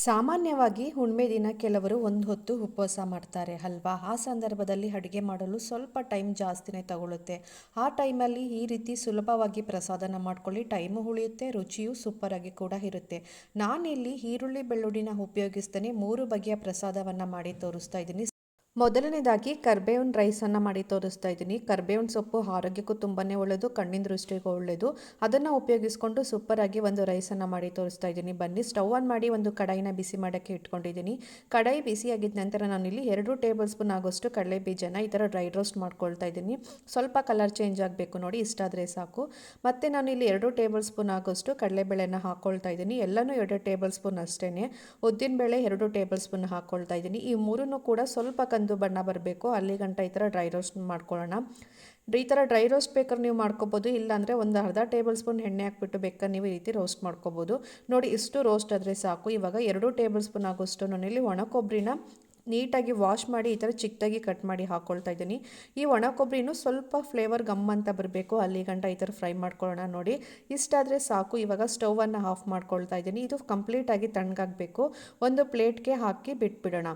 ಸಾಮಾನ್ಯವಾಗಿ ಹುಣ್ಮೆ ದಿನ ಕೆಲವರು ಒಂದು ಹೊತ್ತು ಉಪವಾಸ ಮಾಡ್ತಾರೆ ಅಲ್ವಾ. ಆ ಸಂದರ್ಭದಲ್ಲಿ ಅಡುಗೆ ಮಾಡಲು ಸ್ವಲ್ಪ ಟೈಮ್ ಜಾಸ್ತಿನೇ ತಗೊಳ್ಳುತ್ತೆ. ಆ ಟೈಮಲ್ಲಿ ಈ ರೀತಿ ಸುಲಭವಾಗಿ ಪ್ರಸಾದನ ಮಾಡ್ಕೊಳ್ಳಿ. ಟೈಮು ಉಳಿಯುತ್ತೆ, ರುಚಿಯು ಸೂಪರಾಗಿ ಕೂಡ ಇರುತ್ತೆ. ನಾನಿಲ್ಲಿ ಈರುಳ್ಳಿ ಬೆಳ್ಳುಳ್ಳಿನ ಉಪಯೋಗಿಸ್ತೇನೆ 3 ಬಗೆಯ ಪ್ರಸಾದವನ್ನು ಮಾಡಿ ತೋರಿಸ್ತಾ ಇದ್ದೀನಿ. ಮೊದಲನೇದಾಗಿ ಕರ್ಬೇವಿನ ರೈಸನ್ನು ಮಾಡಿ ತೋರಿಸ್ತಾ ಇದ್ದೀನಿ. ಕರ್ಬೇವಿನ ಸೊಪ್ಪು ಆರೋಗ್ಯಕ್ಕೂ ತುಂಬಾ ಒಳ್ಳೆಯದು, ಕಣ್ಣಿನ ದೃಷ್ಟಿಗೂ ಒಳ್ಳೆಯದು. ಅದನ್ನು ಉಪಯೋಗಿಸ್ಕೊಂಡು ಸೂಪರಾಗಿ ಒಂದು ರೈಸನ್ನು ಮಾಡಿ ತೋರಿಸ್ತಾ ಇದ್ದೀನಿ. ಬನ್ನಿ, ಸ್ಟವ್ ಆನ್ ಮಾಡಿ ಒಂದು ಕಡಾಯಿನ ಬಿಸಿ ಮಾಡೋಕ್ಕೆ ಇಟ್ಕೊಂಡಿದ್ದೀನಿ. ಕಡಾಯಿ ಬಿಸಿಯಾಗಿದ್ದ ನಂತರ ನಾನಿಲ್ಲಿ 2 ಟೇಬಲ್ ಸ್ಪೂನ್ ಆಗೋಷ್ಟು ಕಡಲೆ ಬೀಜನ ಈ ಥರ ಡ್ರೈ ರೋಸ್ಟ್ ಮಾಡ್ಕೊಳ್ತಾ ಇದ್ದೀನಿ. ಸ್ವಲ್ಪ ಕಲರ್ ಚೇಂಜ್ ಆಗಬೇಕು ನೋಡಿ, ಇಷ್ಟಾದರೆ ಸಾಕು. ಮತ್ತು ನಾನಿಲ್ಲಿ 2 ಟೇಬಲ್ ಸ್ಪೂನ್ ಆಗೋಷ್ಟು ಕಡಲೆಬೇಳೆನ ಹಾಕ್ಕೊಳ್ತಾ ಇದ್ದೀನಿ. ಎಲ್ಲನೂ 2 ಟೇಬಲ್ ಸ್ಪೂನ್ ಅಷ್ಟೇ. ಉದ್ದಿನಬೇಳೆ 2 ಟೇಬಲ್ ಸ್ಪೂನ್ ಹಾಕ್ಕೊಳ್ತಾ ಇದ್ದೀನಿ. ಈ ಮೂರನ್ನು ಕೂಡ ಸ್ವಲ್ಪ ಕಂದು ಬಣ್ಣ ಬರಬೇಕು ಅಲ್ಲಿ ಗಂಟ ಈ ಥರ ಡ್ರೈ ರೋಸ್ಟ್ ಮಾಡ್ಕೊಳ್ಳೋಣ. ಈ ಥರ ಡ್ರೈ ರೋಸ್ಟ್ ಬೇಕಾದ್ರೆ ನೀವು ಮಾಡ್ಕೋಬೋದು, ಇಲ್ಲಾಂದರೆ ಒಂದು ಅರ್ಧ ಟೇಬಲ್ ಸ್ಪೂನ್ ಎಣ್ಣೆ ಹಾಕ್ಬಿಟ್ಟು ಬೇಕಾದ್ರೆ ನೀವು ಈ ರೀತಿ ರೋಸ್ಟ್ ಮಾಡ್ಕೋಬೋದು. ನೋಡಿ, ಇಷ್ಟು ರೋಸ್ಟ್ ಆದರೆ ಸಾಕು. ಇವಾಗ 2 ಟೇಬಲ್ ಸ್ಪೂನ್ ಆಗೋಷ್ಟು ನಾನಿಲ್ಲಿ ಒಣ ಕೊಬ್ಬರಿನ ನೀಟಾಗಿ ವಾಶ್ ಮಾಡಿ ಈ ಥರ ಚಿಕ್ಕದಾಗಿ ಕಟ್ ಮಾಡಿ ಹಾಕ್ಕೊಳ್ತಾ ಇದ್ದೀನಿ. ಈ ಒಣ ಕೊಬ್ಬರಿನೂ ಸ್ವಲ್ಪ ಫ್ಲೇವರ್ ಗಮ್ ಅಂತ ಬರಬೇಕು ಅಲ್ಲಿ ಗಂಟ ಈ ಥರ ಫ್ರೈ ಮಾಡ್ಕೊಳ್ಳೋಣ. ನೋಡಿ, ಇಷ್ಟಾದರೆ ಸಾಕು. ಇವಾಗ ಸ್ಟವನ್ನು ಆಫ್ ಮಾಡ್ಕೊಳ್ತಾ ಇದ್ದೀನಿ. ಇದು ಕಂಪ್ಲೀಟಾಗಿ ತಣ್ಣಗಾಗಬೇಕು. ಒಂದು ಪ್ಲೇಟ್ಗೆ ಹಾಕಿ ಬಿಟ್ಬಿಡೋಣ.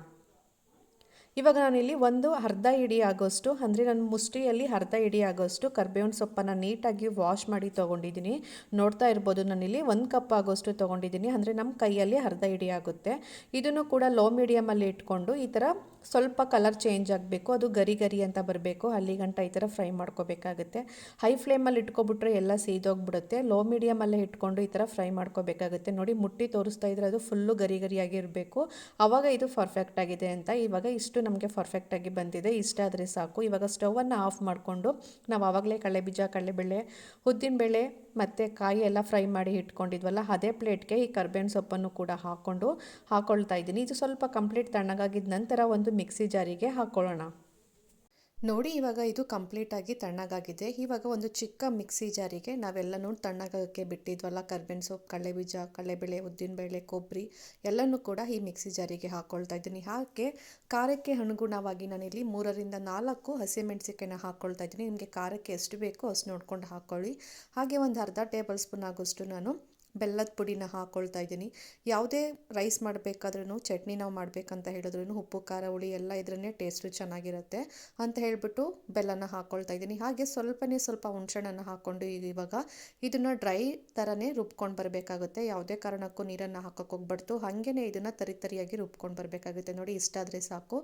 ಇವಾಗ ನಾನಿಲ್ಲಿ ಒಂದು ಅರ್ಧ ಹಿಡಿ ಆಗೋಷ್ಟು, ಅಂದರೆ ನನ್ನ ಮುಷ್ಟಿಯಲ್ಲಿ ಅರ್ಧ ಹಿಡಿ ಆಗೋಷ್ಟು ಕರ್ಬೇವಿನ ಸೊಪ್ಪನ್ನು ನೀಟಾಗಿ ವಾಶ್ ಮಾಡಿ ತೊಗೊಂಡಿದ್ದೀನಿ. ನೋಡ್ತಾ ಇರ್ಬೋದು, ನಾನಿಲ್ಲಿ 1 ಕಪ್ ಆಗೋಷ್ಟು ತೊಗೊಂಡಿದ್ದೀನಿ, ಅಂದರೆ ನಮ್ಮ ಕೈಯಲ್ಲಿ ಅರ್ಧ ಹಿಡಿ ಆಗುತ್ತೆ. ಇದನ್ನು ಕೂಡ ಲೋ ಮೀಡಿಯಮಲ್ಲಿ ಇಟ್ಕೊಂಡು ಈ ಥರ ಸ್ವಲ್ಪ ಕಲರ್ ಚೇಂಜ್ ಆಗಬೇಕು, ಅದು ಗರಿ ಗರಿ ಅಂತ ಬರಬೇಕು ಅಲ್ಲಿ ಗಂಟ ಈ ಥರ ಫ್ರೈ ಮಾಡ್ಕೋಬೇಕಾಗುತ್ತೆ. ಹೈ ಫ್ಲೇಮಲ್ಲಿ ಇಟ್ಕೊಬಿಟ್ರೆ ಎಲ್ಲ ಸೀದೋಗ್ಬಿಡುತ್ತೆ. ಲೋ ಮೀಡಿಯಮಲ್ಲೇ ಇಟ್ಕೊಂಡು ಈ ಥರ ಫ್ರೈ ಮಾಡ್ಕೋಬೇಕಾಗುತ್ತೆ. ನೋಡಿ, ಮುಟ್ಟಿ ತೋರಿಸ್ತಾ ಇದ್ರೆ ಅದು ಫುಲ್ಲು ಗರಿ ಗರಿಯಾಗಿರಬೇಕು, ಆವಾಗ ಇದು ಪರ್ಫೆಕ್ಟ್ ಆಗಿದೆ ಅಂತ. ಇವಾಗ ಇಷ್ಟು ನಮಗೆ ಪರ್ಫೆಕ್ಟಾಗಿ ಬಂದಿದೆ, ಇಷ್ಟ ಆದರೆ ಸಾಕು. ಇವಾಗ ಸ್ಟವನ್ನು ಆಫ್ ಮಾಡಿಕೊಂಡು ನಾವು ಆವಾಗಲೇ ಕಡಲೆಬೀಜ, ಕಡಲೆಬೇಳೆ, ಉದ್ದಿನಬೇಳೆ ಮತ್ತು ಕಾಯಿ ಎಲ್ಲ ಫ್ರೈ ಮಾಡಿ ಇಟ್ಕೊಂಡಿದ್ವಲ್ಲ, ಅದೇ ಪ್ಲೇಟ್ಗೆ ಈ ಕರ್ಬೇವಿನ ಸೊಪ್ಪನ್ನು ಕೂಡ ಹಾಕ್ಕೊಳ್ತಾ ಇದ್ದೀನಿ. ಇದು ಸ್ವಲ್ಪ ಕಂಪ್ಲೀಟ್ ತಣ್ಣಗಾಗಿದ್ದ ನಂತರ ಒಂದು ಮಿಕ್ಸಿ ಜಾರಿಗೆ ಹಾಕ್ಕೊಳ್ಳೋಣ. ನೋಡಿ, ಇವಾಗ ಇದು ಕಂಪ್ಲೀಟಾಗಿ ತಣ್ಣಗಾಗಿದೆ. ಇವಾಗ ಒಂದು ಚಿಕ್ಕ ಮಿಕ್ಸಿ ಜಾರಿಗೆ ನಾವೆಲ್ಲನೂ ತಣ್ಣಗಾಗಕ್ಕೆ ಬಿಟ್ಟಿದ್ವಲ್ಲ, ಕರ್ಬೇವಿನ ಸೊಪ್ಪು, ಕಡಲೆಬೀಜ, ಕಡಲೆಬೇಳೆ, ಉದ್ದಿನಬೇಳೆ, ಕೊಬ್ಬರಿ ಎಲ್ಲನೂ ಕೂಡ ಈ ಮಿಕ್ಸಿ ಜಾರಿಗೆ ಹಾಕ್ಕೊಳ್ತಾ ಇದ್ದೀನಿ. ಹಾಗೆ ಖಾರಕ್ಕೆ ಅನುಗುಣವಾಗಿ ನಾನಿಲ್ಲಿ 3ರಿಂದ 4 ಹಸಿಮೆಣಸಿಕಾಯಿನ ಹಾಕ್ಕೊಳ್ತಾ ಇದ್ದೀನಿ. ನಿಮಗೆ ಖಾರಕ್ಕೆ ಎಷ್ಟು ಬೇಕೋ ಅಷ್ಟು ನೋಡ್ಕೊಂಡು ಹಾಕ್ಕೊಳ್ಳಿ. ಹಾಗೆ ಒಂದು ಅರ್ಧ ಟೇಬಲ್ ಸ್ಪೂನ್ ಆಗೋಷ್ಟು ನಾನು ಬೆಲ್ಲದ ಪುಡಿನ ಹಾಕ್ಕೊಳ್ತಾ ಇದ್ದೀನಿ. ಯಾವುದೇ ರೈಸ್ ಮಾಡಬೇಕಾದ್ರೂ, ಚಟ್ನಿ ನಾವು ಮಾಡಬೇಕಂತ ಹೇಳಿದ್ರೂ ಉಪ್ಪು, ಖಾರ, ಹುಳಿ ಎಲ್ಲ ಇದ್ರೇ ಟೇಸ್ಟು ಚೆನ್ನಾಗಿರುತ್ತೆ ಅಂತ ಹೇಳಿಬಿಟ್ಟು ಬೆಲ್ಲನ ಹಾಕ್ಕೊಳ್ತಾ ಇದ್ದೀನಿ. ಹಾಗೆ ಸ್ವಲ್ಪ ಹುಣಸೆಹಣ್ಣನ್ನು ಹಾಕ್ಕೊಂಡು ಇವಾಗ ಇದನ್ನು ಡ್ರೈ ಥರನೇ ರುಬ್ಕೊಂಡು ಬರಬೇಕಾಗುತ್ತೆ. ಯಾವುದೇ ಕಾರಣಕ್ಕೂ ನೀರನ್ನು ಹಾಕೋಕ್ಕೆ ಹೋಗ್ಬಾರ್ದು, ಹಾಗೇ ಇದನ್ನು ತರಿಯಾಗಿ ರುಬ್ಕೊಂಡು ಬರಬೇಕಾಗುತ್ತೆ. ನೋಡಿ, ಇಷ್ಟಾದರೆ ಸಾಕು.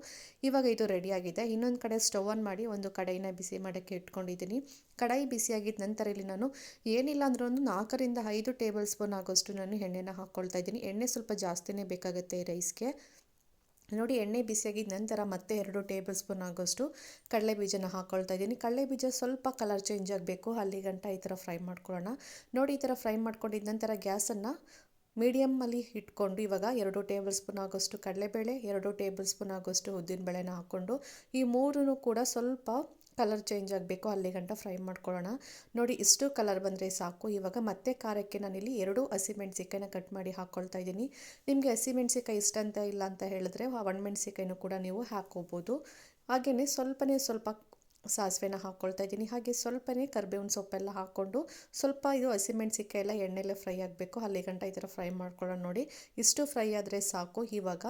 ಇವಾಗ ಇದು ರೆಡಿಯಾಗಿದೆ. ಇನ್ನೊಂದು ಕಡೆ ಸ್ಟವ್ ಆನ್ ಮಾಡಿ ಒಂದು ಕಡಾಯಿನ ಬಿಸಿ ಮಾಡೋಕ್ಕೆ ಇಟ್ಕೊಂಡಿದ್ದೀನಿ. ಕಡಾಯಿ ಬಿಸಿಯಾಗಿದ್ದ ನಂತರ ಇಲ್ಲಿ ನಾನು ಏನಿಲ್ಲ ಅಂದರೂ ಒಂದು 4ರಿಂದ 5 ಟೇಬಲ್ ಸ್ಪೂನ್ ಆಗೋಷ್ಟು ನಾನು ಎಣ್ಣೆನ ಹಾಕ್ಕೊಳ್ತಾ ಇದ್ದೀನಿ. ಎಣ್ಣೆ ಸ್ವಲ್ಪ ಜಾಸ್ತಿನೇ ಬೇಕಾಗುತ್ತೆ ಈ ರೈಸ್ಗೆ. ನೋಡಿ, ಎಣ್ಣೆ ಬಿಸಿಯಾಗಿದ್ದ ನಂತರ ಮತ್ತೆ 2 ಟೇಬಲ್ ಸ್ಪೂನ್ ಆಗೋಷ್ಟು ಕಡಲೆ ಬೀಜನ ಹಾಕ್ಕೊಳ್ತಾ ಇದ್ದೀನಿ. ಕಡಲೆ ಬೀಜ ಸ್ವಲ್ಪ ಕಲರ್ ಚೇಂಜ್ ಆಗಬೇಕು ಅಲ್ಲಿ ಗಂಟ ಈ ಥರ ಫ್ರೈ ಮಾಡ್ಕೊಳ್ಳೋಣ. ನೋಡಿ, ಈ ಥರ ಫ್ರೈ ಮಾಡ್ಕೊಂಡಿದ್ದ ನಂತರ ಗ್ಯಾಸನ್ನು ಮೀಡಿಯಮ್ಮಲ್ಲಿ ಇಟ್ಕೊಂಡು ಇವಾಗ 2 ಟೇಬಲ್ ಸ್ಪೂನ್ ಆಗೋಷ್ಟು ಕಡಲೆಬೇಳೆ, 2 ಟೇಬಲ್ ಸ್ಪೂನ್ ಆಗೋಷ್ಟು ಉದ್ದಿನಬೇಳೆನ ಹಾಕ್ಕೊಂಡು ಈ ಮೂರನ್ನು ಕೂಡ ಸ್ವಲ್ಪ ಕಲರ್ ಚೇಂಜ್ ಆಗಬೇಕು ಅಲ್ಲಿ ಗಂಟ ಫ್ರೈ ಮಾಡ್ಕೊಳ್ಳೋಣ. ನೋಡಿ, ಇಷ್ಟು ಕಲರ್ ಬಂದರೆ ಸಾಕು. ಇವಾಗ ಮತ್ತೆ ಖಾರಕ್ಕೆ ನಾನಿಲ್ಲಿ 2 ಹಸಿಮೆಣಸಿಕಾಯಿನ ಕಟ್ ಮಾಡಿ ಹಾಕ್ಕೊಳ್ತಾ ಇದ್ದೀನಿ. ನಿಮಗೆ ಹಸಿಮೆಣಸಿಕಾಯಿ ಇಷ್ಟ ಅಂತ ಇಲ್ಲ ಅಂತ ಹೇಳಿದ್ರೆ ಒಣಮೆಣಸಿಕಾಯಿನೂ ಕೂಡ ನೀವು ಹಾಕ್ಕೋಬೋದು. ಹಾಗೆಯೇ ಸ್ವಲ್ಪ ಸಾಸಿವೆನ ಹಾಕ್ಕೊಳ್ತಾ ಇದ್ದೀನಿ. ಹಾಗೆ ಸ್ವಲ್ಪನೇ ಕರ್ಬೇವಿನ ಸೊಪ್ಪೆಲ್ಲ ಹಾಕ್ಕೊಂಡು ಸ್ವಲ್ಪ ಇದು ಹಸಿಮೆಣಸಿಕಾಯಿ ಎಲ್ಲ ಎಣ್ಣೆಲ್ಲೇ ಫ್ರೈ ಆಗಬೇಕು ಅಲ್ಲಿ ಗಂಟ ಈ ಥರ ಫ್ರೈ ಮಾಡ್ಕೊಳ್ಳೋಣ. ನೋಡಿ, ಇಷ್ಟು ಫ್ರೈ ಆದರೆ ಸಾಕು. ಇವಾಗ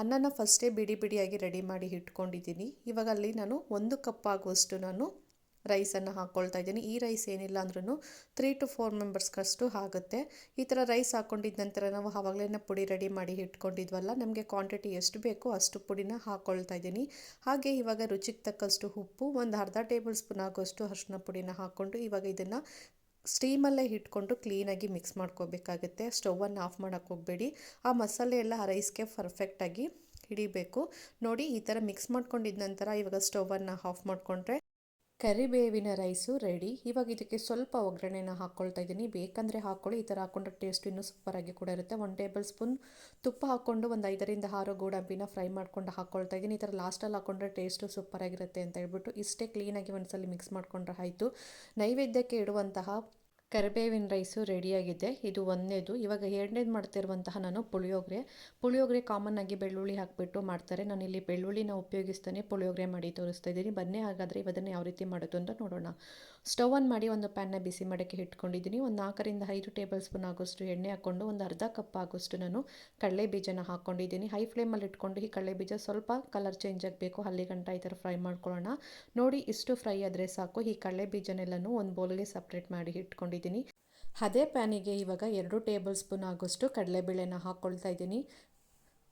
ಅನ್ನನ ಫಸ್ಟೇ ಬಿಡಿಯಾಗಿ ರೆಡಿ ಮಾಡಿ ಇಟ್ಕೊಂಡಿದ್ದೀನಿ. ಇವಾಗ ಅಲ್ಲಿ ನಾನು 1 ಕಪ್ ಆಗುವಷ್ಟು ನಾನು ರೈಸನ್ನು ಹಾಕ್ಕೊಳ್ತಾ ಇದ್ದೀನಿ. ಈ ರೈಸ್ ಏನಿಲ್ಲ ಅಂದ್ರೂ 3 to 4 ಮೆಂಬರ್ಸ್ಗಷ್ಟು ಆಗುತ್ತೆ. ಈ ಥರ ರೈಸ್ ಹಾಕ್ಕೊಂಡಿದ್ದ ನಂತರ ನಾವು ಆವಾಗಲೇ ಪುಡಿ ರೆಡಿ ಮಾಡಿ ಇಟ್ಕೊಂಡಿದ್ವಲ್ಲ, ನಮಗೆ ಕ್ವಾಂಟಿಟಿ ಎಷ್ಟು ಬೇಕೋ ಅಷ್ಟು ಪುಡಿನ ಹಾಕ್ಕೊಳ್ತಾ ಇದ್ದೀನಿ. ಹಾಗೆ ಇವಾಗ ರುಚಿಗೆ ತಕ್ಕಷ್ಟು ಉಪ್ಪು, ಒಂದು ಅರ್ಧ ಟೇಬಲ್ ಸ್ಪೂನ್ ಆಗೋಷ್ಟು ಅರಿಶಿನ ಪುಡಿನ ಹಾಕ್ಕೊಂಡು ಇವಾಗ ಇದನ್ನು ಸ್ಟೀಮಲ್ಲೇ ಇಟ್ಕೊಂಡು ಕ್ಲೀನಾಗಿ ಮಿಕ್ಸ್ ಮಾಡ್ಕೋಬೇಕಾಗುತ್ತೆ. ಸ್ಟವನ್ನು ಆಫ್ ಮಾಡೋಕ್ಕೆ ಹೋಗಬೇಡಿ, ಆ ಮಸಾಲೆ ಎಲ್ಲ ಆ ರೈಸ್ಗೆ ಪರ್ಫೆಕ್ಟಾಗಿ ಹಿಡಿಬೇಕು. ನೋಡಿ, ಈ ಥರ ಮಿಕ್ಸ್ ಮಾಡ್ಕೊಂಡಿದ್ದ ನಂತರ ಇವಾಗ ಸ್ಟವನ್ನು ಆಫ್ ಮಾಡಿಕೊಂಡ್ರೆ ಕರಿಬೇವಿನ ರೈಸು ರೆಡಿ. ಇವಾಗ ಇದಕ್ಕೆ ಸ್ವಲ್ಪ ಒಗ್ಗರಣೆನ ಹಾಕ್ಕೊಳ್ತಾ ಇದ್ದೀನಿ. ಬೇಕಂದರೆ ಹಾಕ್ಕೊಳ್ಳಿ, ಈ ಥರ ಹಾಕ್ಕೊಂಡ್ರೆ ಟೇಸ್ಟ್ ಇನ್ನೂ ಸೂಪರಾಗಿ ಕೂಡ ಇರುತ್ತೆ. 1 ಟೇಬಲ್ ಸ್ಪೂನ್ ತುಪ್ಪ ಹಾಕ್ಕೊಂಡು ಒಂದು 5ರಿಂದ 6 ಗೋಡಂಬಿನ ಫ್ರೈ ಮಾಡ್ಕೊಂಡು ಹಾಕ್ಕೊಳ್ತಾ ಇದ್ದೀನಿ. ಈ ಥರ ಲಾಸ್ಟಲ್ಲಿ ಹಾಕ್ಕೊಂಡ್ರೆ ಟೇಸ್ಟು ಸೂಪರಾಗಿರುತ್ತೆ ಅಂತ ಹೇಳ್ಬಿಟ್ಟು ಇಷ್ಟೇ ಕ್ಲೀನಾಗಿ ಒಂದ್ಸಲ ಮಿಕ್ಸ್ ಮಾಡ್ಕೊಂಡ್ರೆ ಆಯಿತು. ನೈವೇದ್ಯಕ್ಕೆ ಇಡುವಂತಹ ಕರಿಬೇವಿನ ರೈಸು ರೆಡಿಯಾಗಿದೆ. ಇದು 1ನೇದು. ಇವಾಗ 2ನೇದು ಮಾಡ್ತಿರುವಂತಹ ನಾನು ಪುಳಿಯೋಗರೆ ಕಾಮನ್ನಾಗಿ ಬೆಳ್ಳುಳ್ಳಿ ಹಾಕಿಬಿಟ್ಟು ಮಾಡ್ತಾರೆ. ನಾನಿಲ್ಲಿ ಬೆಳ್ಳುಳ್ಳಿನ ಉಪಯೋಗಿಸ್ತಾನೆ ಪುಳಿಯೋಗರೆ ಮಾಡಿ ತೋರಿಸ್ತಾ ಇದ್ದೀನಿ. ಬನ್ನಿ, ಹಾಗಾದರೆ ಇವದನ್ನು ಯಾವ ರೀತಿ ಮಾಡೋದು ಅಂತ ನೋಡೋಣ. ಸ್ಟವ್ ಆನ್ ಮಾಡಿ ಒಂದು ಪ್ಯಾನ್ನ ಬಿಸಿ ಮಾಡೋಕ್ಕೆ ಇಟ್ಕೊಂಡಿದ್ದೀನಿ. ಒಂದು 4ರಿಂದ 5 ಟೇಬಲ್ ಸ್ಪೂನ್ ಆಗೋಷ್ಟು ಎಣ್ಣೆ ಹಾಕ್ಕೊಂಡು ಒಂದು ಅರ್ಧ ಕಪ್ ಆಗೋಷ್ಟು ನಾನು ಕಡಲೆ ಬೀಜನ ಹಾಕ್ಕೊಂಡಿದ್ದೀನಿ. ಹೈ ಫ್ಲೇಮಲ್ಲಿ ಇಟ್ಕೊಂಡು ಈ ಕಡಲೆ ಬೀಜ ಸ್ವಲ್ಪ ಕಲರ್ ಚೇಂಜ್ ಆಗಬೇಕು, ಅಲ್ಲಿ ಗಂಟ ಈ ಥರ ಫ್ರೈ ಮಾಡ್ಕೊಳ್ಳೋಣ. ನೋಡಿ ಇಷ್ಟು ಫ್ರೈ ಆದರೆ ಸಾಕು. ಈ ಕಡಲೆ ಬೀಜನೆಲ್ಲನೂ ಒಂದು ಬೌಲ್ಗೆ ಸಪ್ರೇಟ್ ಮಾಡಿ ಇಟ್ಕೊಂಡಿದ್ದೀನಿ. ಅದೇ ಪ್ಯಾನಿಗೆ ಇವಾಗ 2 ಟೇಬಲ್ ಸ್ಪೂನ್ ಆಗೋಷ್ಟು ಕಡಲೆಬೇಳೆನ ಹಾಕ್ಕೊಳ್ತಾ ಇದ್ದೀನಿ.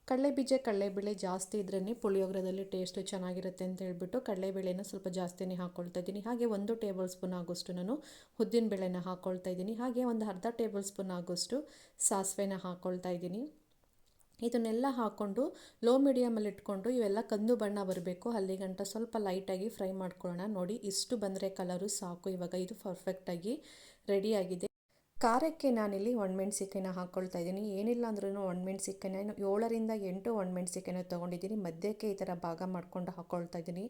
ಕಡಲೆಬೇಳೆ ಜಾಸ್ತಿ ಇದ್ರೇ ಪುಳಿಯೋಗರೆದಲ್ಲಿ ಟೇಸ್ಟು ಚೆನ್ನಾಗಿರುತ್ತೆ ಅಂತ ಹೇಳ್ಬಿಟ್ಟು ಕಡಲೆಬೇಳೆನ ಸ್ವಲ್ಪ ಜಾಸ್ತಿನೇ ಹಾಕ್ಕೊಳ್ತಾ ಇದ್ದೀನಿ. ಹಾಗೆ 1 ಟೇಬಲ್ ಸ್ಪೂನ್ ಆಗೋಷ್ಟು ನಾನು ಉದ್ದಿನಬೇಳೆನ ಹಾಕ್ಕೊಳ್ತಾ ಇದ್ದೀನಿ. ಹಾಗೆ ಒಂದು ಅರ್ಧ ಟೇಬಲ್ ಸ್ಪೂನ್ ಆಗೋಷ್ಟು ಸಾಸಿವೆನ ಹಾಕ್ಕೊಳ್ತಾ ಇದ್ದೀನಿ. ಇದನ್ನೆಲ್ಲ ಹಾಕ್ಕೊಂಡು ಲೋ ಮೀಡಿಯಮಲ್ಲಿ ಇಟ್ಕೊಂಡು ಇವೆಲ್ಲ ಕಂದು ಬಣ್ಣ ಬರಬೇಕು, ಅಲ್ಲಿ ಗಂಟ ಸ್ವಲ್ಪ ಲೈಟಾಗಿ ಫ್ರೈ ಮಾಡ್ಕೊಳ್ಳೋಣ. ನೋಡಿ ಇಷ್ಟು ಬಂದರೆ ಕಲರು ಸಾಕು. ಇವಾಗ ಇದು ಪರ್ಫೆಕ್ಟಾಗಿ ರೆಡಿಯಾಗಿದೆ. ಖಾರಕ್ಕೆ ನಾನಿಲ್ಲಿ ಒಣಮೆಣ್ಸಿಕಾಯಿನ ಹಾಕ್ಕೊಳ್ತಾ ಇದ್ದೀನಿ. ಏನಿಲ್ಲ ಅಂದ್ರೂ ಒಣಮೆಣ್ಸಿಕಾಯಿನ 7ರಿಂದ 8 ಒಣಮೆಣ್ಸಿಕಾಯಿನ ತೊಗೊಂಡಿದ್ದೀನಿ. ಮಧ್ಯಕ್ಕೆ ಈ ಥರ ಭಾಗ ಮಾಡ್ಕೊಂಡು ಹಾಕ್ಕೊಳ್ತಾ ಇದ್ದೀನಿ.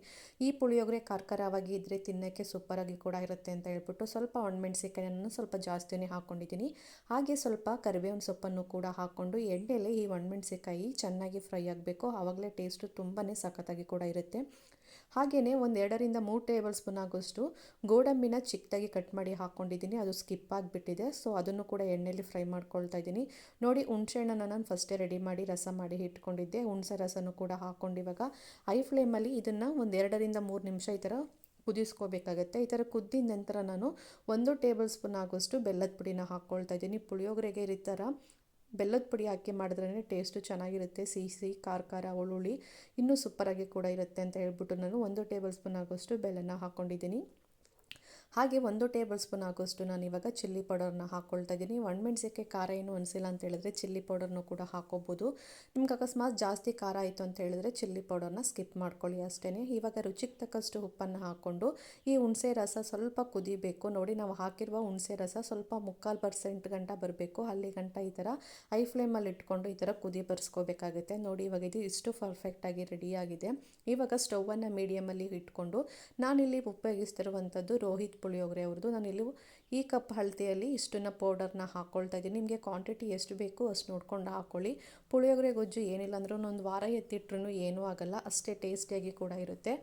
ಈ ಪುಳಿಯೋಗರೆ ಖಾರವಾಗಿ ಇದ್ದರೆ ತಿನ್ನೋಕ್ಕೆ ಸೂಪರಾಗಿ ಕೂಡ ಇರುತ್ತೆ ಅಂತ ಹೇಳ್ಬಿಟ್ಟು ಸ್ವಲ್ಪ ಒಣಮೆಣ್ಸಿಕಾಯಿನ ಸ್ವಲ್ಪ ಜಾಸ್ತಿನೇ ಹಾಕ್ಕೊಂಡಿದ್ದೀನಿ. ಹಾಗೆ ಸ್ವಲ್ಪ ಕರಿಬೇವಿನ ಸೊಪ್ಪನ್ನು ಕೂಡ ಹಾಕ್ಕೊಂಡು ಎಣ್ಣೆಲೆ ಈ ಒಣಮೆಣ್ಸಿಕಾಯಿ ಚೆನ್ನಾಗಿ ಫ್ರೈ ಆಗಬೇಕು, ಆವಾಗಲೇ ಟೇಸ್ಟು ತುಂಬಾ ಸಖತ್ತಾಗಿ ಕೂಡ ಇರುತ್ತೆ. ಹಾಗೆಯೇ ಒಂದು 2ರಿಂದ 3 ಟೇಬಲ್ ಸ್ಪೂನ್ ಆಗೋಷ್ಟು ಗೋಡಂಬಿನ ಚಿಕ್ಕದಾಗಿ ಕಟ್ ಮಾಡಿ ಹಾಕ್ಕೊಂಡಿದ್ದೀನಿ. ಅದು ಸ್ಕಿಪ್ ಆಗಿಬಿಟ್ಟಿದೆ, ಸೊ ಅದನ್ನು ಕೂಡ ಎಣ್ಣೆಯಲ್ಲಿ ಫ್ರೈ ಮಾಡ್ಕೊಳ್ತಾ ಇದ್ದೀನಿ. ನೋಡಿ ಹುಣಸೆಹಣ್ಣನ್ನು ನಾನು ಫಸ್ಟೇ ರೆಡಿ ಮಾಡಿ ರಸ ಮಾಡಿ ಇಟ್ಕೊಂಡಿದ್ದೆ. ಹುಣಸೆ ರಸನೂ ಕೂಡ ಹಾಕ್ಕೊಂಡು ಇವಾಗ ಹೈ ಫ್ಲೇಮಲ್ಲಿ ಇದನ್ನು ಒಂದು 2ರಿಂದ 3 ನಿಮಿಷ ಈ ಥರ ಕುದಿಸ್ಕೋಬೇಕಾಗತ್ತೆ. ಈ ಥರ ಕುದ್ದಿದ ನಂತರ ನಾನು 1 ಟೇಬಲ್ ಸ್ಪೂನ್ ಆಗೋಷ್ಟು ಬೆಲ್ಲದ ಪುಡಿನ ಹಾಕ್ಕೊಳ್ತಾ ಇದ್ದೀನಿ. ಪುಳಿಯೋಗರೆಗೆ ಈ ಥರ ಬೆಲ್ಲದ ಪುಡಿ ಹಾಕಿ ಮಾಡಿದ್ರೇ ಟೇಸ್ಟು ಚೆನ್ನಾಗಿರುತ್ತೆ. ಸಿಹಿ ಖಾರ ಹುಳಿ ಇನ್ನೂ ಸೂಪರಾಗಿ ಕೂಡ ಇರುತ್ತೆ ಅಂತ ಹೇಳ್ಬಿಟ್ಟು ನಾನು 1 ಟೇಬಲ್ ಸ್ಪೂನ್ ಆಗೋಷ್ಟು ಬೆಲ್ಲನ ಹಾಕ್ಕೊಂಡಿದ್ದೀನಿ. ಹಾಗೆ 1 ಟೇಬಲ್ ಸ್ಪೂನ್ ಆಗೋಷ್ಟು ನಾನು ಇವಾಗ ಚಿಲ್ಲಿ ಪೌಡರ್ನ ಹಾಕ್ಕೊಳ್ತಾ ಇದ್ದೀನಿ. ಒಣಮೆಣ್ಸಿಕಾಯಿ ಖಾರ ಏನು ಅನಿಸಿಲ್ಲ ಅಂತ ಹೇಳಿದ್ರೆ ಚಿಲ್ಲಿ ಪೌಡರ್ನೂ ಕೂಡ ಹಾಕ್ಕೋಬೋದು. ನಿಮ್ಗೆ ಅಕಸ್ಮಾತ್ ಜಾಸ್ತಿ ಖಾರ ಆಯಿತು ಅಂತ ಹೇಳಿದ್ರೆ ಚಿಲ್ಲಿ ಪೌಡರ್ನ ಸ್ಕಿಪ್ ಮಾಡ್ಕೊಳ್ಳಿ ಅಷ್ಟೇ. ಇವಾಗ ರುಚಿಗೆ ತಕ್ಕಷ್ಟು ಉಪ್ಪನ್ನು ಹಾಕ್ಕೊಂಡು ಈ ಹುಣಸೆ ರಸ ಸ್ವಲ್ಪ ಕುದಿಬೇಕು. ನೋಡಿ ನಾವು ಹಾಕಿರುವ ಹುಣಸೆ ರಸ ಸ್ವಲ್ಪ 3/4% ಗಂಟ ಬರಬೇಕು, ಅಲ್ಲಿ ಗಂಟ ಈ ಥರ ಹೈ ಫ್ಲೇಮಲ್ಲಿ ಇಟ್ಕೊಂಡು ಈ ಥರ ಕುದಿ ಬರ್ಸ್ಕೋಬೇಕಾಗುತ್ತೆ. ನೋಡಿ ಇವಾಗ ಇದು ಇಷ್ಟು ಪರ್ಫೆಕ್ಟಾಗಿ ರೆಡಿಯಾಗಿದೆ. ಇವಾಗ ಸ್ಟವನ್ನು ಮೀಡಿಯಮಲ್ಲಿ ಇಟ್ಕೊಂಡು ನಾನಿಲ್ಲಿ ಉಪಯೋಗಿಸ್ತಿರುವಂಥದ್ದು ರೋಹಿತ್ ಪುಳಿಯೋಗರೆ ಅವ್ರದ್ದು. ನಾನಿಲ್ಲಿ ಈ ಕಪ್ ಅಳತೆಯಲ್ಲಿ ಇಷ್ಟನ್ನು ಪೌಡರ್ನ ಹಾಕ್ಕೊಳ್ತಾ ಇದ್ದೀನಿ. ನಿಮಗೆ ಕ್ವಾಂಟಿಟಿ ಎಷ್ಟು ಬೇಕು ಅಷ್ಟು ನೋಡ್ಕೊಂಡು ಹಾಕ್ಕೊಳ್ಳಿ. ಪುಳಿಯೋಗರೆ ಗೊಜ್ಜು ಏನಿಲ್ಲ ಅಂದ್ರೂ ಒಂದು ವಾರ ಎತ್ತಿಟ್ರೂ ಏನೂ ಆಗಲ್ಲ, ಅಷ್ಟೇ ಟೇಸ್ಟಿಯಾಗಿ ಕೂಡ ಇರುತ್ತೆ.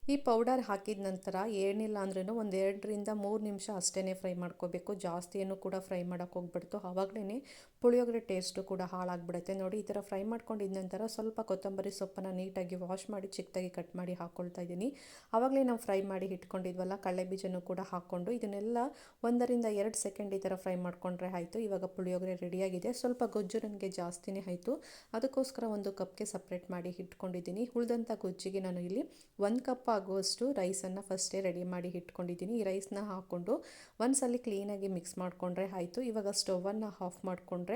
ಈ ಪೌಡರ್ ಹಾಕಿದ ನಂತರ ಏನಿಲ್ಲ ಅಂದ್ರೂ ಒಂದು 2ರಿಂದ 3 ನಿಮಿಷ ಅಷ್ಟೇ ಫ್ರೈ ಮಾಡ್ಕೋಬೇಕು. ಜಾಸ್ತಿ ಏನು ಕೂಡ ಫ್ರೈ ಮಾಡೋಕ್ಕೆ ಹೋಗ್ಬಿಡ್ತು, ಆವಾಗಲೇ ಪುಳಿಯೋಗರೆ ಟೇಸ್ಟು ಕೂಡ ಹಾಳಾಗ್ಬಿಡುತ್ತೆ. ನೋಡಿ ಈ ಥರ ಫ್ರೈ ಮಾಡ್ಕೊಂಡಿದ್ದ ನಂತರ ಸ್ವಲ್ಪ ಕೊತ್ತಂಬರಿ ಸೊಪ್ಪನ್ನು ನೀಟಾಗಿ ವಾಶ್ ಮಾಡಿ ಚಿಕ್ಕದಾಗಿ ಕಟ್ ಮಾಡಿ ಹಾಕ್ಕೊಳ್ತಾ ಇದ್ದೀನಿ. ಆವಾಗಲೇ ನಾವು ಫ್ರೈ ಮಾಡಿ ಇಟ್ಕೊಂಡಿದ್ವಲ್ಲ ಕಡಲೆ ಬೀಜನೂ ಕೂಡ ಹಾಕ್ಕೊಂಡು ಇದನ್ನೆಲ್ಲ 1ರಿಂದ 2 ಸೆಕೆಂಡ್ ಈ ಥರ ಫ್ರೈ ಮಾಡ್ಕೊಂಡ್ರೆ ಆಯಿತು. ಇವಾಗ ಪುಳಿಯೋಗರೆ ರೆಡಿಯಾಗಿದೆ. ಸ್ವಲ್ಪ ಗೊಜ್ಜು ನನಗೆ ಜಾಸ್ತಿನೇ ಆಯಿತು, ಅದಕ್ಕೋಸ್ಕರ ಒಂದು ಕಪ್ಗೆ ಸಪ್ರೇಟ್ ಮಾಡಿ ಇಟ್ಕೊಂಡಿದ್ದೀನಿ. ಉಳಿದಂಥ ಗೊಜ್ಜಿಗೆ ನಾನು ಇಲ್ಲಿ 1 ಕಪ್ ಆಗುವಷ್ಟು ರೈಸನ್ನು ಫಸ್ಟೇ ರೆಡಿ ಮಾಡಿ ಇಟ್ಕೊಂಡಿದ್ದೀನಿ. ಈ ರೈಸ್ನ ಹಾಕ್ಕೊಂಡು ಒಂದ್ಸಲಿ ಕ್ಲೀನಾಗಿ ಮಿಕ್ಸ್ ಮಾಡಿಕೊಂಡ್ರೆ ಆಯಿತು. ಇವಾಗ ಸ್ಟವನ್ನು ಆಫ್ ಮಾಡಿಕೊಂಡ್ರೆ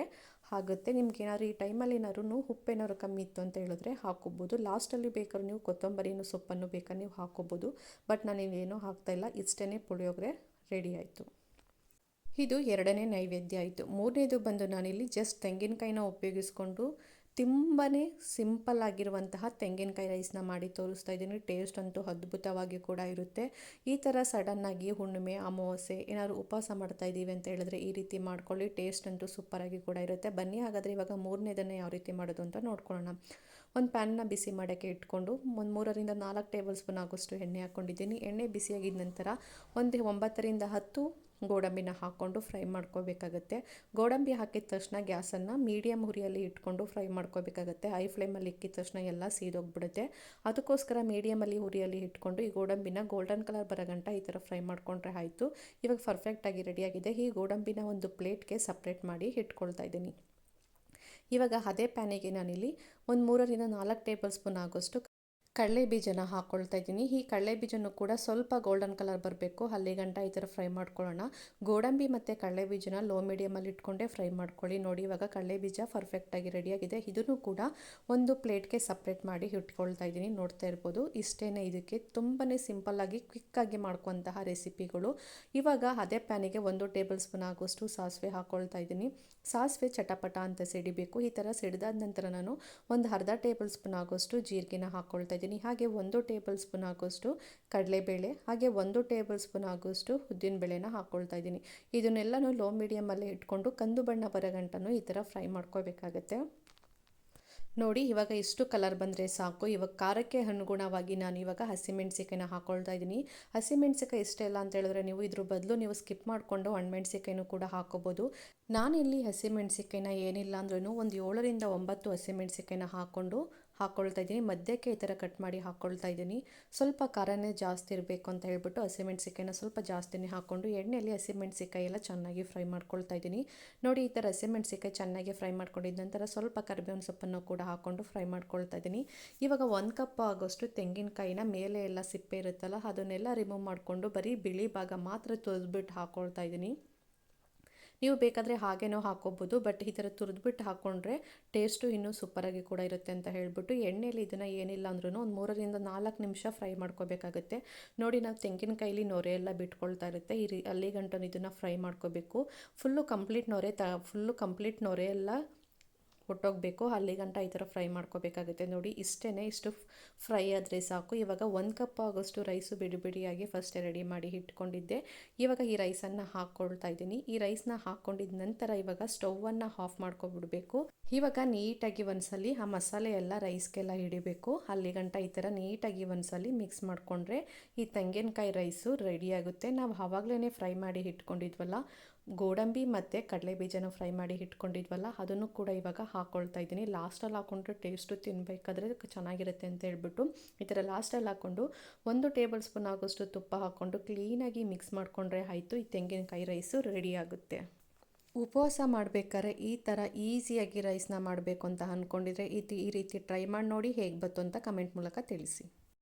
ಆಗುತ್ತೆ. ನಿಮ್ಗೆ ಏನಾದ್ರು ಈ ಟೈಮಲ್ಲಿ ಏನಾದ್ರು ಉಪ್ಪೇನಾದ್ರು ಕಮ್ಮಿ ಇತ್ತು ಅಂತ ಹೇಳಿದ್ರೆ ಹಾಕ್ಕೋಬೋದು. ಲಾಸ್ಟಲ್ಲಿ ಬೇಕಾದ್ರೆ ನೀವು ಕೊತ್ತಂಬರಿನೂ ಸೊಪ್ಪನ್ನು ಬೇಕಾದ್ರೆ ನೀವು ಹಾಕ್ಕೋಬೋದು, ಬಟ್ ನಾನೇನೂ ಹಾಕ್ತಾಯಿಲ್ಲ. ಇಷ್ಟೇ ಪುಳಿಯೋಗರೆ ರೆಡಿ ಆಯಿತು. ಇದು 2ನೇ ನೈವೇದ್ಯ ಆಯಿತು. 3ನೇದು ಬಂದು ನಾನಿಲ್ಲಿ ಜಸ್ಟ್ ತೆಂಗಿನಕಾಯಿನ ಉಪಯೋಗಿಸ್ಕೊಂಡು ತುಂಬಾ ಸಿಂಪಲ್ ಆಗಿರುವಂತಹ ತೆಂಗಿನಕಾಯಿ ರೈಸ್ನ ಮಾಡಿ ತೋರಿಸ್ತಾ ಇದ್ದೀನಿ. ಟೇಸ್ಟ್ ಅಂತೂ ಅದ್ಭುತವಾಗಿ ಕೂಡ ಇರುತ್ತೆ. ಈ ಥರ ಸಡನ್ನಾಗಿ ಹುಣ್ಣಿಮೆ ಅಮಾವಾಸ್ಯೆ ಏನಾದ್ರು ಉಪವಾಸ ಮಾಡ್ತಾ ಇದ್ದೀವಿ ಅಂತ ಹೇಳಿದ್ರೆ ಈ ರೀತಿ ಮಾಡ್ಕೊಳ್ಳಿ, ಟೇಸ್ಟ್ ಅಂತೂ ಸೂಪರಾಗಿ ಕೂಡ ಇರುತ್ತೆ. ಬನ್ನಿ ಹಾಗಾದರೆ ಇವಾಗ 3ನೇದನ್ನು ಯಾವ ರೀತಿ ಮಾಡೋದು ಅಂತ ನೋಡ್ಕೊಳ್ಳೋಣ. ಒಂದು ಪ್ಯಾನ್ನ ಬಿಸಿ ಮಾಡೋಕ್ಕೆ ಇಟ್ಕೊಂಡು ಒಂದು 3ರಿಂದ 4 ಟೇಬಲ್ ಸ್ಪೂನ್ ಆಗೋಷ್ಟು ಎಣ್ಣೆ ಹಾಕ್ಕೊಂಡಿದ್ದೀನಿ. ಎಣ್ಣೆ ಬಿಸಿಯಾಗಿದ್ದ ನಂತರ ಒಂದು 9ರಿಂದ 10 ಗೋಡಂಬಿನ ಹಾಕ್ಕೊಂಡು ಫ್ರೈ ಮಾಡ್ಕೋಬೇಕಾಗತ್ತೆ. ಗೋಡಂಬಿ ಹಾಕಿದ ತಕ್ಷಣ ಗ್ಯಾಸನ್ನು ಮೀಡಿಯಮ್ ಹುರಿಯಲ್ಲಿ ಇಟ್ಕೊಂಡು ಫ್ರೈ ಮಾಡ್ಕೋಬೇಕಾಗತ್ತೆ. ಹೈ ಫ್ಲೇಮಲ್ಲಿ ಇಕ್ಕಿದ ತಕ್ಷಣ ಎಲ್ಲ ಸೀದೋಗ್ಬಿಡುತ್ತೆ. ಅದಕ್ಕೋಸ್ಕರ ಮೀಡಿಯಮಲ್ಲಿ ಹುರಿಯಲ್ಲಿ ಇಟ್ಕೊಂಡು ಈ ಗೋಡಂಬಿನ ಗೋಲ್ಡನ್ ಕಲರ್ ಬರೋಗಂಟ ಈ ಥರ ಫ್ರೈ ಮಾಡ್ಕೊಂಡ್ರೆ ಆಯಿತು. ಇವಾಗ ಪರ್ಫೆಕ್ಟಾಗಿ ರೆಡಿಯಾಗಿದೆ. ಈ ಗೋಡಂಬಿನ ಒಂದು ಪ್ಲೇಟ್ಗೆ ಸಪ್ರೇಟ್ ಮಾಡಿ ಇಟ್ಕೊಳ್ತಾ ಇದ್ದೀನಿ. ಇವಾಗ ಅದೇ ಪ್ಯಾನಿಗೆ ನಾನಿಲ್ಲಿ ಒಂದು 3ರಿಂದ 4 ಟೇಬಲ್ ಸ್ಪೂನ್ ಆಗೋಷ್ಟು ಕಡಲೆ ಬೀಜನ ಹಾಕ್ಕೊಳ್ತಾ ಇದ್ದೀನಿ. ಈ ಕಡಲೆ ಬೀಜನೂ ಕೂಡ ಸ್ವಲ್ಪ ಗೋಲ್ಡನ್ ಕಲರ್ ಬರಬೇಕು, ಅಲ್ಲಿ ಗಂಟ ಈ ಥರ ಫ್ರೈ ಮಾಡ್ಕೊಳ್ಳೋಣ. ಗೋಡಂಬಿ ಮತ್ತು ಕಡಲೆ ಬೀಜನ ಲೋ ಮೀಡಿಯಮಲ್ಲಿ ಇಟ್ಕೊಂಡೇ ಫ್ರೈ ಮಾಡ್ಕೊಳ್ಳಿ. ನೋಡಿ ಇವಾಗ ಕಡಲೆ ಬೀಜ ಪರ್ಫೆಕ್ಟಾಗಿ ರೆಡಿಯಾಗಿದೆ. ಇದನ್ನು ಕೂಡ ಒಂದು ಪ್ಲೇಟ್ಗೆ ಸಪ್ರೇಟ್ ಮಾಡಿ ಇಟ್ಕೊಳ್ತಾ ಇದ್ದೀನಿ. ನೋಡ್ತಾ ಇರ್ಬೋದು, ಇಷ್ಟೇ. ಇದಕ್ಕೆ ತುಂಬಾ ಸಿಂಪಲ್ಲಾಗಿ ಕ್ವಿಕ್ಕಾಗಿ ಮಾಡ್ಕೊತಹ ರೆಸಿಪಿಗಳು. ಇವಾಗ ಅದೇ ಪ್ಯಾನಿಗೆ 1 ಟೇಬಲ್ ಸ್ಪೂನ್ ಆಗೋಷ್ಟು ಸಾಸಿವೆ ಹಾಕ್ಕೊಳ್ತಾ ಇದ್ದೀನಿ. ಸಾಸಿವೆ ಚಟಪಟ ಅಂತ ಸಿಡಿಬೇಕು. ಈ ಥರ ಸಿಡಿದಾದ ನಂತರ ನಾನು ಒಂದು ಅರ್ಧ ಟೇಬಲ್ ಸ್ಪೂನ್ ಆಗೋಷ್ಟು ಜೀರಿಗೆನ ಹಾಕ್ಕೊಳ್ತಾ ಇದ್ದೀನಿ. ಹಾಗೆ 1 ಟೇಬಲ್ ಸ್ಪೂನ್ ಆಗೋಷ್ಟು ಕಡಲೆಬೇಳೆ, ಹಾಗೆ 1 ಟೇಬಲ್ ಸ್ಪೂನ್ ಆಗೋಷ್ಟು ಉದ್ದಿನಬೇಳೆನ ಹಾಕ್ಕೊಳ್ತಾ ಇದ್ದೀನಿ. ಇದನ್ನೆಲ್ಲನೂ ಲೋ ಮೀಡಿಯಮಲ್ಲೇ ಇಟ್ಕೊಂಡು ಕಂದು ಬಣ್ಣ ಬರೋ ಗಂಟನೂ ಈ ಥರ ಫ್ರೈ ಮಾಡ್ಕೋಬೇಕಾಗತ್ತೆ. ನೋಡಿ ಇವಾಗ ಇಷ್ಟು ಕಲರ್ ಬಂದರೆ ಸಾಕು. ಇವಾಗ ಖಾರಕ್ಕೆ ಅನುಗುಣವಾಗಿ ನಾನು ಇವಾಗ ಹಸಿಮೆಣ್ಸಿಕಾಯಿನ ಹಾಕ್ಕೊಳ್ತಾ ಇದ್ದೀನಿ. ಹಸಿಮೆಣ್ಸಿಕಾಯಿ ಇಷ್ಟ ಇಲ್ಲ ಅಂತ ಹೇಳಿದ್ರೆ ನೀವು ಇದ್ರ ಬದಲು ನೀವು ಸ್ಕಿಪ್ ಮಾಡಿಕೊಂಡು ಒಣಮೆಣ್ಸಿಕಾಯಿನೂ ಕೂಡ ಹಾಕೋಬೋದು. ನಾನಿಲ್ಲಿ ಹಸಿಮೆಣ್ಸಿಕಾಯಿನ ಏನಿಲ್ಲ ಅಂದ್ರೂ ಒಂದು 7ರಿಂದ 9 ಹಸಿಮೆಣ್ಸಿಕಾಯಿನ ಹಾಕ್ಕೊಳ್ತಾ ಇದ್ದೀನಿ. ಮಧ್ಯಕ್ಕೆ ಈ ಥರ ಕಟ್ ಮಾಡಿ ಹಾಕ್ಕೊಳ್ತಾ ಇದ್ದೀನಿ. ಸ್ವಲ್ಪ ಖಾರನೇ ಜಾಸ್ತಿ ಇರಬೇಕು ಅಂತ ಹೇಳ್ಬಿಟ್ಟು ಹಸಿಮೆಣ್ಸಿಕಾಯಿನ ಸ್ವಲ್ಪ ಜಾಸ್ತಿನೇ ಹಾಕ್ಕೊಂಡು ಎಣ್ಣೆಯಲ್ಲಿ ಹಸಿಮೆಣ್ಸಿಕಾಯಿ ಎಲ್ಲ ಚೆನ್ನಾಗಿ ಫ್ರೈ ಮಾಡ್ಕೊಳ್ತಾ ಇದ್ದೀನಿ. ನೋಡಿ ಈ ಥರ ಹಸಿಮೆಣ್ಸಿಕಾಯಿ ಚೆನ್ನಾಗಿ ಫ್ರೈ ಮಾಡ್ಕೊಂಡಿದ್ದ ನಂತರ ಸ್ವಲ್ಪ ಕರಿಬೇವಿನ ಸೊಪ್ಪನ್ನು ಕೂಡ ಹಾಕ್ಕೊಂಡು ಫ್ರೈ ಮಾಡ್ಕೊಳ್ತಾ ಇದ್ದೀನಿ. ಇವಾಗ 1 ಕಪ್ ಆಗೋಷ್ಟು ತೆಂಗಿನಕಾಯಿನ ಮೇಲೆ ಎಲ್ಲ ಸಿಪ್ಪೆ ಇರುತ್ತಲ್ಲ ಅದನ್ನೆಲ್ಲ ರಿಮೂವ್ ಮಾಡಿಕೊಂಡು ಬರೀ ಬಿಳಿ ಭಾಗ ಮಾತ್ರ ತುರಿದ್ಬಿಟ್ಟು ಹಾಕ್ಕೊಳ್ತಾ ಇದ್ದೀನಿ. ನೀವು ಬೇಕಾದರೆ ಹಾಗೇನೋ ಹಾಕೋಬೋದು, ಬಟ್ ಈ ಥರ ತುರಿದ್ಬಿಟ್ಟು ಹಾಕ್ಕೊಂಡ್ರೆ ಟೇಸ್ಟು ಇನ್ನೂ ಸೂಪರಾಗಿ ಕೂಡ ಇರುತ್ತೆ ಅಂತ ಹೇಳ್ಬಿಟ್ಟು ಎಣ್ಣೆಯಲ್ಲಿ ಇದನ್ನು ಏನಿಲ್ಲ ಅಂದ್ರೂ ಒಂದು 3ರಿಂದ 4 ನಿಮಿಷ ಫ್ರೈ ಮಾಡ್ಕೋಬೇಕಾಗುತ್ತೆ. ನೋಡಿ ನಾವು ತೆಂಗಿನಕಾಯಿಲಿ ನೊರೆ ಎಲ್ಲ ಬಿಟ್ಕೊಳ್ತಾ ಇರುತ್ತೆ, ಅಲ್ಲಿಗಂಟು ಇದನ್ನು ಫ್ರೈ ಮಾಡ್ಕೋಬೇಕು. ಫುಲ್ಲು ಕಂಪ್ಲೀಟ್ ನೊರೆ ಎಲ್ಲ ಹೊಟ್ಟೋಗಬೇಕು, ಅಲ್ಲಿಗಂಟ ಈ ಥರ ಫ್ರೈ ಮಾಡ್ಕೋಬೇಕಾಗುತ್ತೆ. ನೋಡಿ ಇಷ್ಟು ಫ್ರೈ ಆದರೆ ಸಾಕು. ಇವಾಗ 1 ಕಪ್ ಆಗೋಷ್ಟು ರೈಸು ಬಿಡಿಯಾಗಿ ಫಸ್ಟೇ ರೆಡಿ ಮಾಡಿ ಇಟ್ಕೊಂಡಿದ್ದೆ. ಇವಾಗ ಈ ರೈಸನ್ನು ಹಾಕ್ಕೊಳ್ತಾ ಇದ್ದೀನಿ. ಈ ರೈಸ್ನ ಹಾಕ್ಕೊಂಡಿದ ನಂತರ ಇವಾಗ ಸ್ಟೌವನ್ನು ಆಫ್ ಮಾಡ್ಕೊಬಿಡಬೇಕು. ಇವಾಗ ನೀಟಾಗಿ ಒಂದ್ಸಲಿ ಆ ಮಸಾಲೆ ಎಲ್ಲ ರೈಸ್ಗೆಲ್ಲ ಹಿಡಿಬೇಕು, ಅಲ್ಲಿಗಂಟ ಈ ಥರ ನೀಟಾಗಿ ಒಂದ್ಸಲಿ ಮಿಕ್ಸ್ ಮಾಡಿಕೊಂಡ್ರೆ ಈ ತೆಂಗಿನಕಾಯಿ ರೈಸು ರೆಡಿಯಾಗುತ್ತೆ. ನಾವು ಆವಾಗಲೇ ಫ್ರೈ ಮಾಡಿ ಇಟ್ಕೊಂಡಿದ್ವಲ್ಲ ಗೋಡಂಬಿ ಮತ್ತು ಕಡಲೆ ಬೀಜನ ಫ್ರೈ ಮಾಡಿ ಇಟ್ಕೊಂಡಿದ್ವಲ್ಲ ಅದನ್ನು ಕೂಡ ಇವಾಗ ಹಾಕ್ಕೊಳ್ತಾ ಇದ್ದೀನಿ. ಲಾಸ್ಟಲ್ಲಿ ಹಾಕ್ಕೊಂಡ್ರೆ ಟೇಸ್ಟು ತಿನ್ನಬೇಕಾದ್ರೆ ಚೆನ್ನಾಗಿರುತ್ತೆ ಅಂತ ಹೇಳ್ಬಿಟ್ಟು ಈ ಥರ ಲಾಸ್ಟಲ್ಲಿ ಹಾಕ್ಕೊಂಡು 1 ಟೇಬಲ್ ಸ್ಪೂನ್ ಆಗೋಷ್ಟು ತುಪ್ಪ ಹಾಕ್ಕೊಂಡು ಕ್ಲೀನಾಗಿ ಮಿಕ್ಸ್ ಮಾಡಿಕೊಂಡ್ರೆ ಆಯಿತು, ಈ ತೆಂಗಿನಕಾಯಿ ರೈಸು ರೆಡಿ ಆಗುತ್ತೆ. ಉಪವಾಸ ಮಾಡಬೇಕಾದ್ರೆ ಈ ಥರ ಈಸಿಯಾಗಿ ರೈಸ್ನ ಮಾಡಬೇಕು ಅಂತ ಅಂದ್ಕೊಂಡಿದ್ರೆ ಈ ರೀತಿ ಟ್ರೈ ಮಾಡಿ ನೋಡಿ, ಹೇಗೆ ಬಂತು ಅಂತ ಕಮೆಂಟ್ ಮೂಲಕ ತಿಳಿಸಿ.